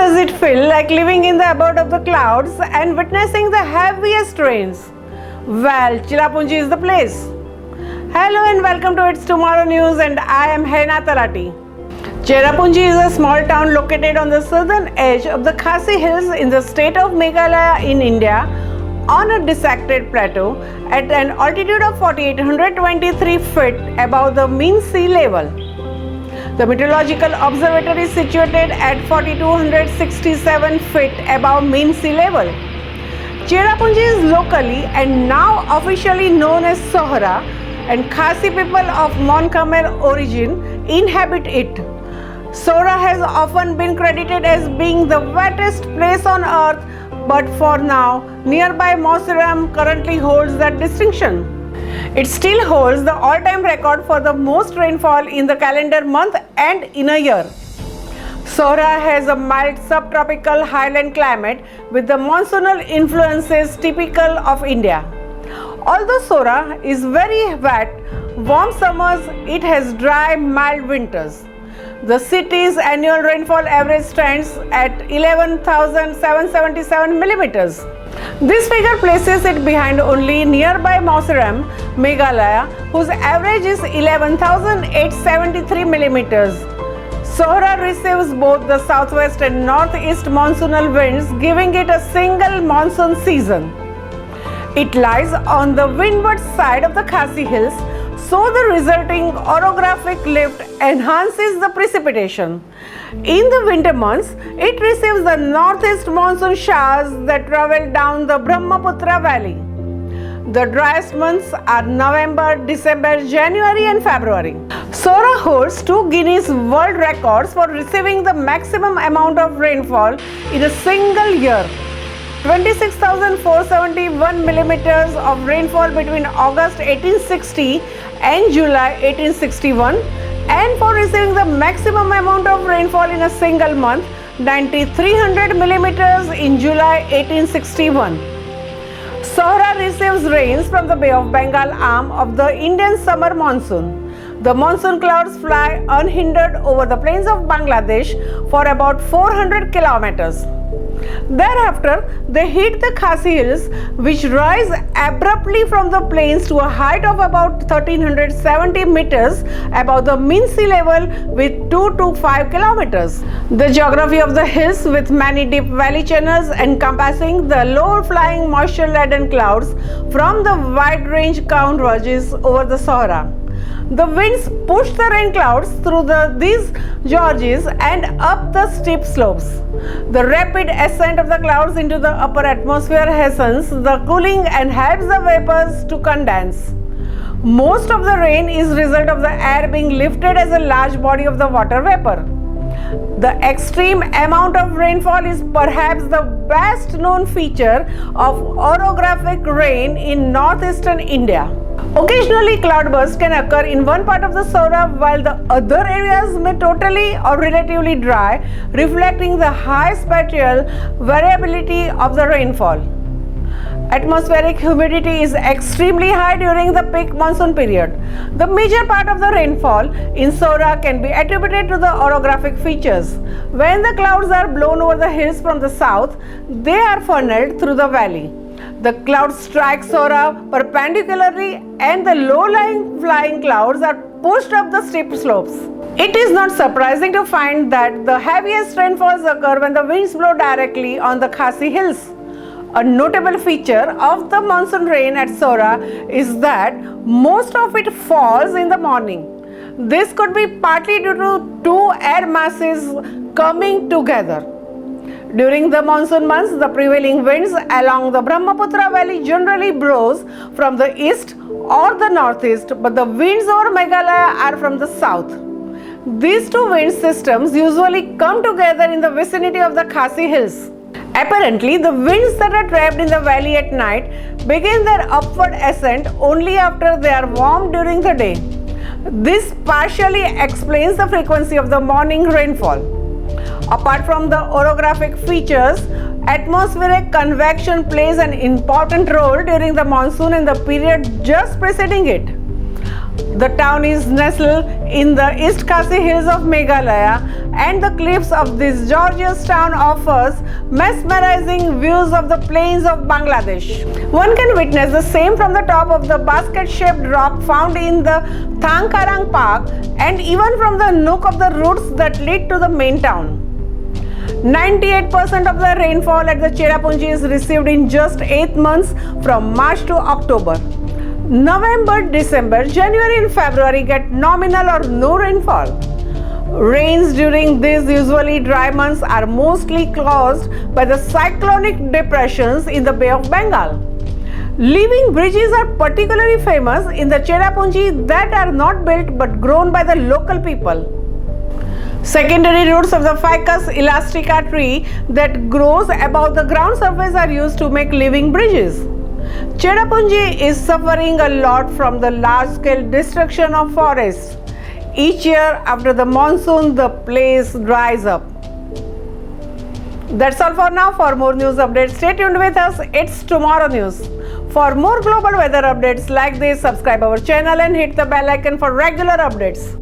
does it feel like living in the abode of the clouds and witnessing the heaviest rains? Well, Cherrapunji is the place. Hello and welcome to It's Tomorrow News, and I am Hena Talati. Cherrapunji is a small town located on the southern edge of the Khasi Hills in the state of Meghalaya in India, on a dissected plateau at an altitude of 4,823 feet above the mean sea level. The meteorological observatory is situated at 4,267 feet above mean sea level. Cherrapunji is locally and now officially known as Sohra, and Khasi people of Mon-Khmer origin inhabit it. Sohra has often been credited as being the wettest place on earth, but for now, nearby Mawsynram currently holds that distinction. It still holds the all-time record for the most rainfall in the calendar month and in a year. Sohra has a mild subtropical highland climate with the monsoonal influences typical of India. Although Sohra is very wet, warm summers, it has dry, mild winters. The city's annual rainfall average stands at 11,777 millimeters. This figure places it behind only nearby Mawsynram, Meghalaya, whose average is 11,873 millimeters. Sohra receives both the southwest and northeast monsoonal winds, giving it a single monsoon season. It lies on the windward side of the Khasi Hills, so the resulting orographic lift enhances the precipitation. In the winter months, it receives the northeast monsoon showers that travel down the Brahmaputra valley. The driest months are November, December, January and February. Sohra holds two Guinness World Records for receiving the maximum amount of rainfall in a single year. 26,471 millimeters of rainfall between August 1860 and July 1861, and for receiving the maximum amount of rainfall in a single month, 9,300 millimeters in July 1861. Sohra receives rains from the Bay of Bengal arm of the Indian summer monsoon. The monsoon clouds fly unhindered over the plains of Bangladesh for about 400 kilometers. Thereafter, they hit the Khasi Hills, which rise abruptly from the plains to a height of about 1,370 meters above the mean sea level with 2 to 5 kilometers. The geography of the hills, with many deep valley channels encompassing the lower flying moisture-laden clouds from the wide range converges over the Sohra. The winds push the rain clouds through these gorges and up the steep slopes. The rapid ascent of the clouds into the upper atmosphere hastens the cooling and helps the vapors to condense. Most of the rain is result of the air being lifted as a large body of the water vapor. The extreme amount of rainfall is perhaps the best known feature of orographic rain in northeastern India. Occasionally, cloudbursts can occur in one part of the Sohra, while the other areas may totally or relatively dry, reflecting the high spatial variability of the rainfall. Atmospheric humidity is extremely high during the peak monsoon period. The major part of the rainfall in Sohra can be attributed to the orographic features. When the clouds are blown over the hills from the south, they are funneled through the valley. The clouds strike Sohra perpendicularly, and the low-lying flying clouds are pushed up the steep slopes. It is not surprising to find that the heaviest rainfalls occur when the winds blow directly on the Khasi Hills. A notable feature of the monsoon rain at Sohra is that most of it falls in the morning. This could be partly due to two air masses coming together. During the monsoon months, the prevailing winds along the Brahmaputra valley generally blows from the east or the northeast, but the winds over Meghalaya are from the south. These two wind systems usually come together in the vicinity of the Khasi Hills. Apparently, the winds that are trapped in the valley at night begin their upward ascent only after they are warm during the day. This partially explains the frequency of the morning rainfall. Apart from the orographic features, atmospheric convection plays an important role during the monsoon and the period just preceding it. The town is nestled in the East Khasi Hills of Meghalaya, and the cliffs of this gorgeous town offers mesmerizing views of the plains of Bangladesh. One can witness the same from the top of the basket-shaped rock found in the Thangkarang Park, and even from the nook of the routes that lead to the main town. 98% of the rainfall at the Cherrapunji is received in just 8 months from March to October. November, December, January and February get nominal or no rainfall. Rains during these usually dry months are mostly caused by the cyclonic depressions in the Bay of Bengal. Living bridges are particularly famous in the Cherrapunji that are not built but grown by the local people. Secondary roots of the Ficus elastica tree that grows above the ground surface are used to make living bridges. Cherrapunji is suffering a lot from the large-scale destruction of forests. Each year after the monsoon, the place dries up. That's all for now. For more news updates, stay tuned with us. It's Tomorrow News. For more global weather updates like this, subscribe our channel and hit the bell icon for regular updates.